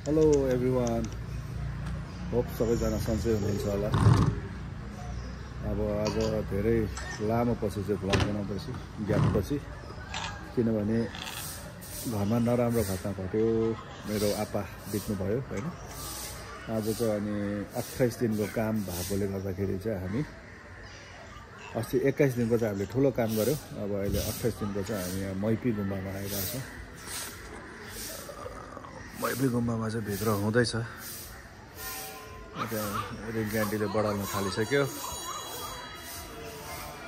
Hello everyone, hope सबैजना सन्चै हुनुहुन्छ होला। अब आज धेरै लामो पछि चाहिँ भ्लग बनाउँदैछु, ग्यापपछि, किनभने घरमा नराम्रो घटना घट्यो। मेरो आपा बित्नुभयो होइन। आज चाहिँ अनि 28 दिनको काम भएकोले गर्दाखेरि चाहिँ हामी अस्ति 21 दिनको चाहिँ हामीले ठुलो काम गऱ्यौँ। अब अहिले 28 दिनको चाहिँ हामी यहाँ मैपी गुम्बामा आइरहेको छौँ। मैपी गुम्बामा चाहिँ भित्र हुँदैछ। रिङ्की आन्टीले बढाल्न थालिसक्यो।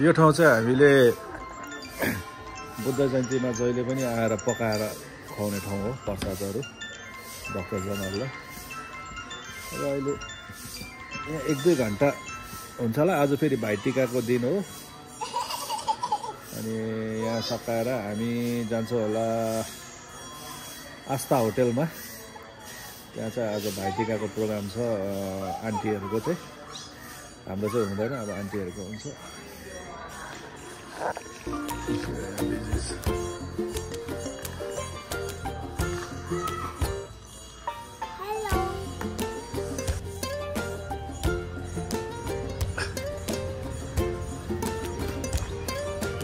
यो ठाउँ चाहिँ हामीले बुद्ध जयन्तीमा जहिले पनि आएर पकाएर खुवाउने ठाउँ हो, प्रसादहरू भक्तजनहरूलाई। र अहिले यहाँ 1-2 घन्टा हुन्छ होला। आज फेरि भाइटिकाको दिन हो अनि यहाँ सकाएर हामी जान्छौँ होला आस्था होटेलमा। त्यहाँ चाहिँ आज भाइटिकाको प्रोग्राम छ आन्टीहरूको चाहिँ। हाम्रो चाहिँ हुँदैन, अब आन्टीहरूको हुन्छ।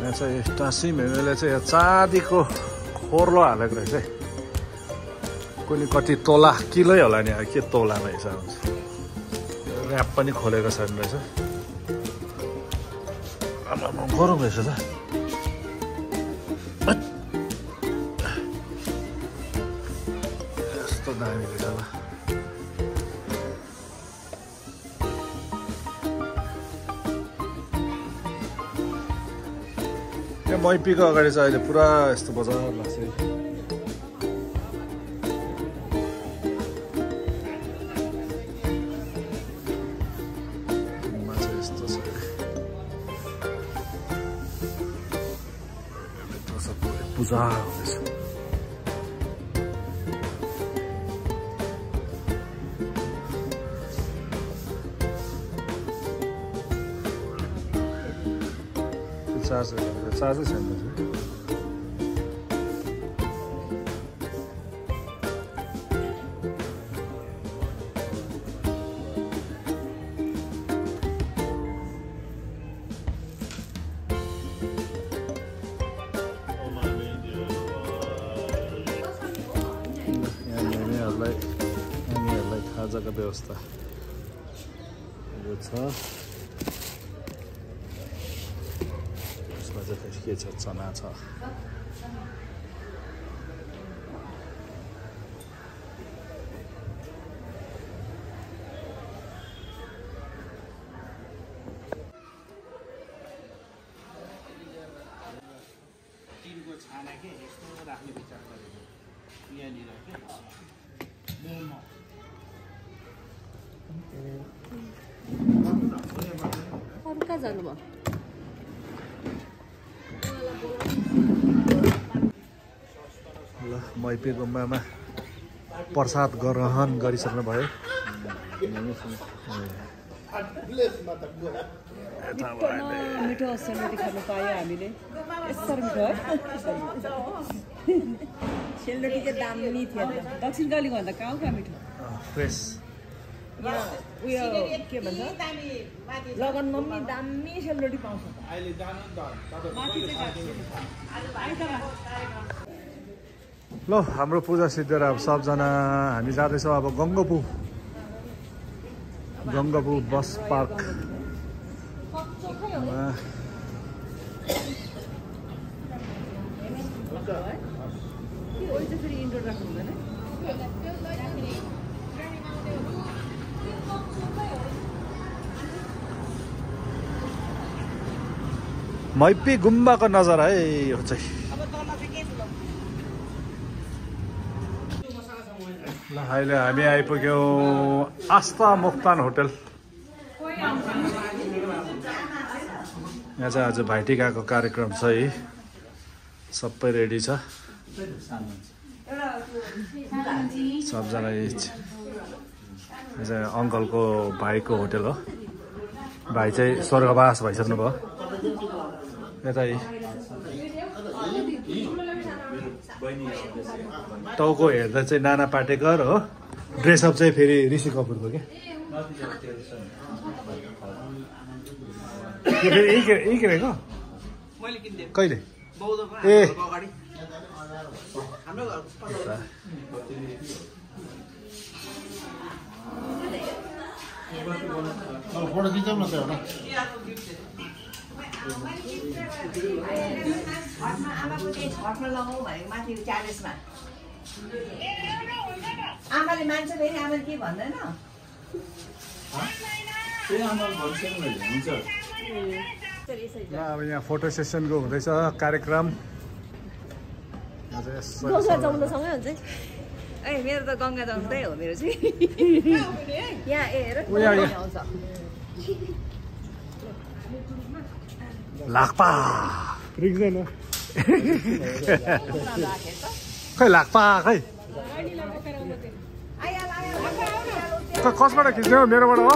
यहाँ चाहिँ टाँसी मेमेले चाहिँ चाँदीको खोर्लो हालेको रहेछ है। कुनै कति तोला किलै होला नि, के तोलामा हिसाब हुन्छ। ऱ्याप पनि खोलेको छैन रहेछ। गरौँ रहेछ त। यस्तो दामी रहेछ ल। यहाँ मैपीको अगाडि चाहिँ अहिले पुरा यस्तो बजार लाग्छ। पूजा हुँदैछ। चार्जै छैन। नानीहरूलाई खाजाको व्यवस्था यो छ। यसमा चाहिँ के छ, चना छ। टिनको छाना के यस्तो राख्ने विचार गरेको यहाँनिर के मोमो कहाँ जानुभयो? ल मैपी गुम्बामा प्रसाद ग्रहण गरिसक्नु भयो। मिठो सेलरोटी खानु पायो हामीले। यस्तो मिठो है सेलरोटी चाहिँ दामी थियो। दक्षिण कालीको भन्दा कहाँ मिठो फ्रेस। उयो के भन्छ लगनमा पनि दामी सेलरोटी पाउँछ। ल हाम्रो पूजा सिद्धेर अब सबजना हामी जाँदैछौँ अब गङ्गपु बस पार्क। मैपी गुम्बाको नजारा है यो चाहिँ। ल अहिले हामी आइपुग्यौँ आस्था मोक्तान होटल। यहाँ चाहिँ आज भाइटिकाको कार्यक्रम छ है। सबै रेडी छ। सबजना चाहिँ अङ्कलको भाइको होटल हो। भाइ चाहिँ स्वर्गवास भइसक्नु भयो। यता टाउको हेर्दा चाहिँ नाना पाटेकर हो। ड्रेसअप चाहिँ फेरि ऋषि कपुरको क्या यही किनेको मैले किन्थे कहिले बौद्धको ए अगाडि हाम्रो फोटो खिचौँ न त एउटा छटमा लगाऊ भनेको माथि च्यालेसमा आमाले मान्छ फेरि आमाले के भन्दैन ल अब यहाँ फोटो सेसनको हुँदैछ कार्यक्रम गङ्गा जमुनासँगै हुन्छ ए मेरो त गङ्गा जमुनै हो मेरो चाहिँ यहाँ ए हेर आउँछ लाक्पा रिक्दैन खै लाक्पा खै कसबाट खिच्ने हो मेरोबाट हो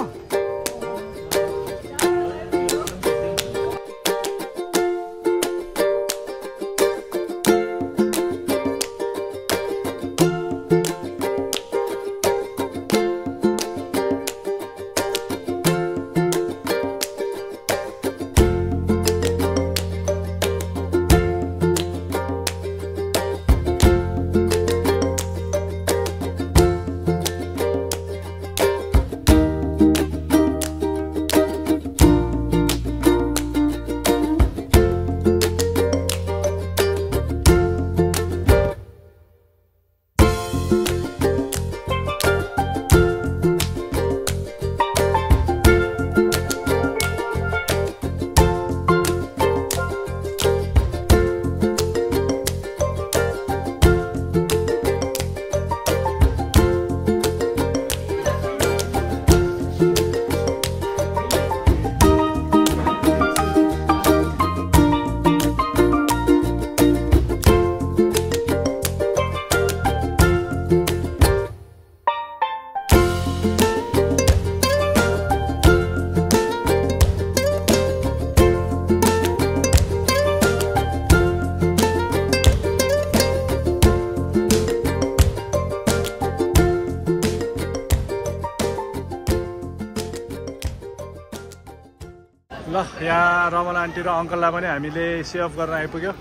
ल यहाँ रमला आन्टी र अङ्कललाई पनि हामीले सेभ गर्न आइपुग्यो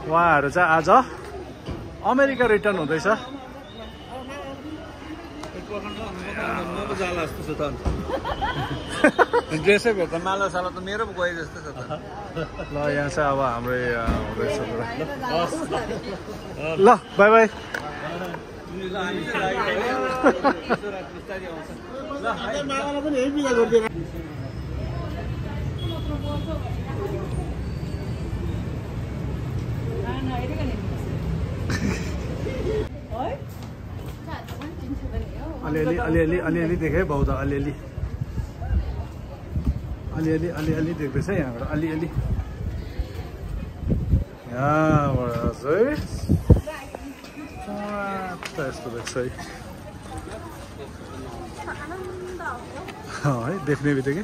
उहाँहरू चाहिँ आज अमेरिका रिटर्न हुँदैछ ड्रेसै भेट्छ माला साला त मेरो पो गए जस्तो छ त ल यहाँ चाहिँ अब हाम्रै हुँदैछ ल बाई बाई अलिअलि देखेँ बौद्ध अलिअलि देख्दैछ यहाँबाट अलिअलि यहाँबाट चाहिँ यस्तो देख्छ है देख्ने बित्तिकै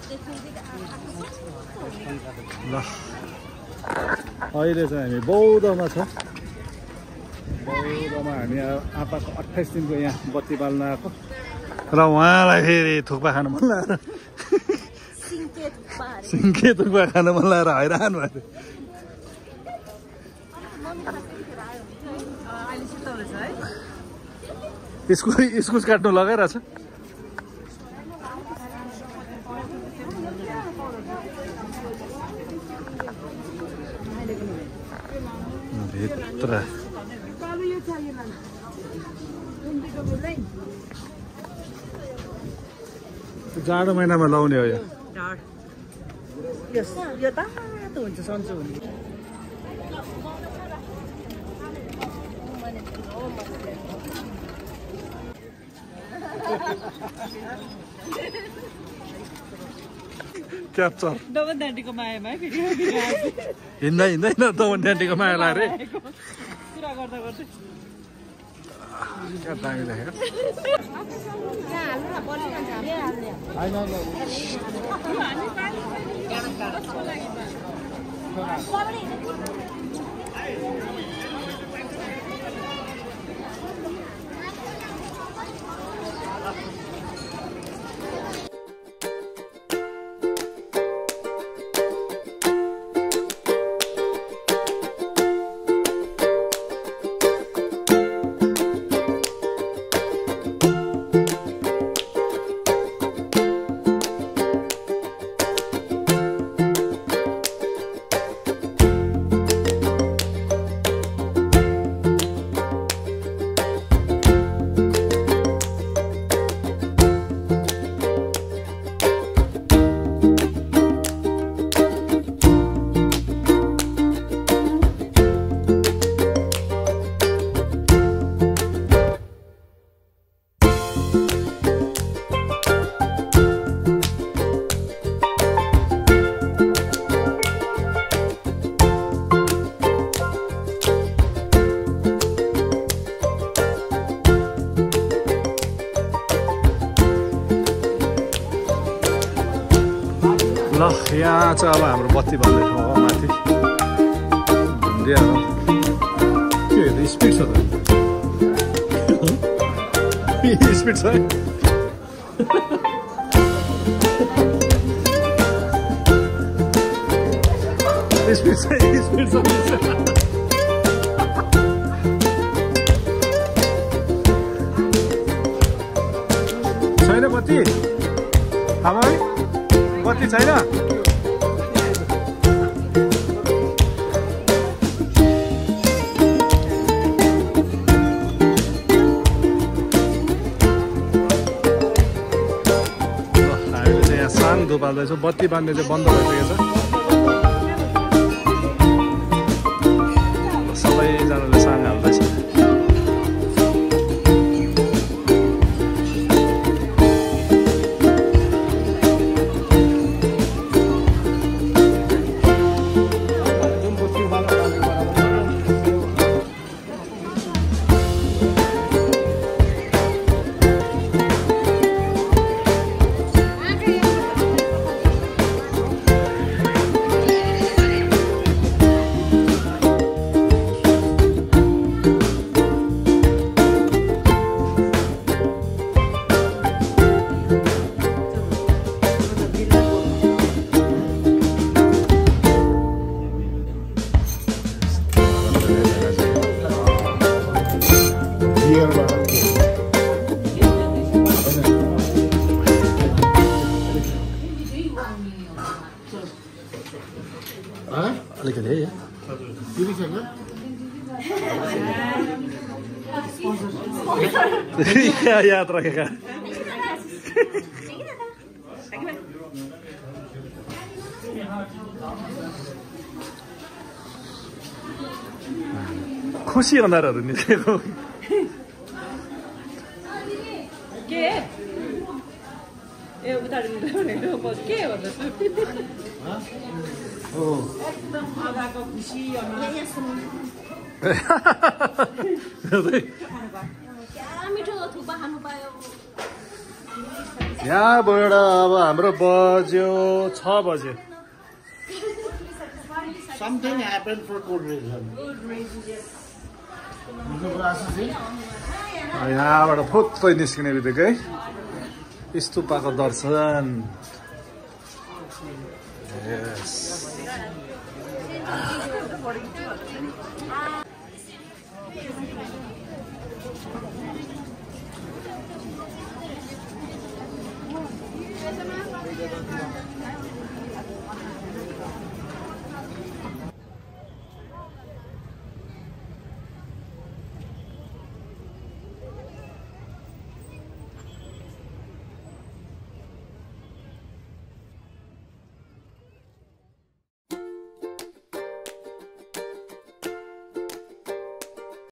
ल अहिले चाहिँ हामी बौद्धमा छ बौद्धमा हामी आपाको 28 दिनको यहाँ बत्ती बाल्न आएको र उहाँलाई फेरि थुक्पा खानु मन लागेर सिङ्के थुक्पा खानु मन लागेर हैरान भयो इस्कुस काट्नु लगाइरहेछ भित्र जाडो महिनामा लाउने हो यो तातो हुन्छ सन्चो हुने क्याप्चर दमन डाँडीको मायामा फेरि हिँड्दैन दमन डाँडीको माया लाग्यो रे कुरा गर्दा गर्दै क्या दामी देखेको ल यहाँ चाहिँ अब हाम्रो बत्ती बन्दैछ हो माथि भुन्डियाहरू के स्पिड छ त स्पिड छ है स्पिड छ छैन बत्ती आमा बत्ती छैन हामीले चाहिँ यहाँ सानो धुप हाल्दैछौँ बत्ती बान्ने चाहिँ बन्द भइसकेको छ सबैजनाले सानो हाल्दैछ अलिकति है याद राखेका खुसी अनुहारहरू निस्केको के ए उतार के भन्दैछु एकदम आगाको खुसी मिठो थुक्पा खानु पायो यहाँबाट अब हाम्रो बज्यो 6 बज्यो Something happened for good reason. यहाँबाट फुत्तै निस्किने बित्तिकै स्तूपको दर्शन यस